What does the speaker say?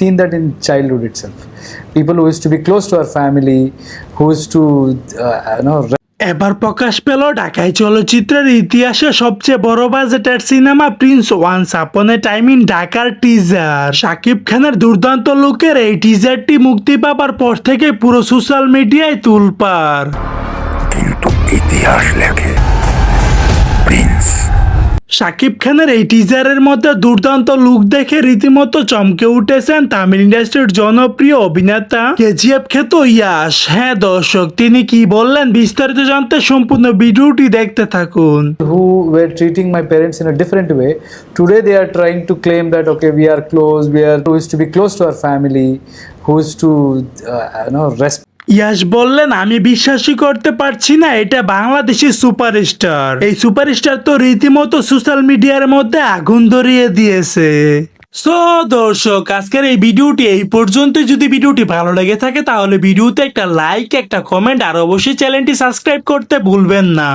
seen that in childhood itself. People who used to be close to our family, who used to, এবার প্রকাশ পেল ঢাকাই চলচ্চিত্রের ইতিহাসে সবচেয়ে বড় বাজেটের cinema Prince once upon a time in ঢাকার টিজার। শাকিব খানের দুর্দান্ত লুকের এই টিজারটি মুক্তি পাবার পর থেকে পুরো সোশ্যাল মিডিয়ায় তুলপাড়। কিন্তু ইতিহাস লেখে প্রিন্স। শাকিব খানের এই টিজারের মধ্যে দুর্দান্ত লুক দেখে রীতিমতো চমকে উঠেছেন তামিল ইন্ডাস্ট্রির জনপ্রিয় অভিনেতা কেজিএফ খ্যাত ইয়াশ। হ্যাঁ দর্শক, তিনি কি বললেন বিস্তারিত জানতে সম্পূর্ণ ভিডিওটি দেখতে থাকুন। who were treating my parents in a different way. Today they are trying to claim that okay, we are close, we are who used to be close to our family, who used to respect. Yash বললেন, আমি বিশ্বাসই করতে পারছি না এটা Bangladeshi superstar. এই superstar তো রীতিমতো সোশ্যাল মিডিয়ার মধ্যে আগুন ধরিয়ে দিয়েছে। সো দর্শক, আজকের এই ভিডিওটি এই পর্যন্ত। যদি ভিডিওটি ভালো লেগে থাকে তাহলে ভিডিওতে একটা লাইক, একটা কমেন্ট আর অবশ্যই চ্যানেলটি সাবস্ক্রাইব করতে ভুলবেন না।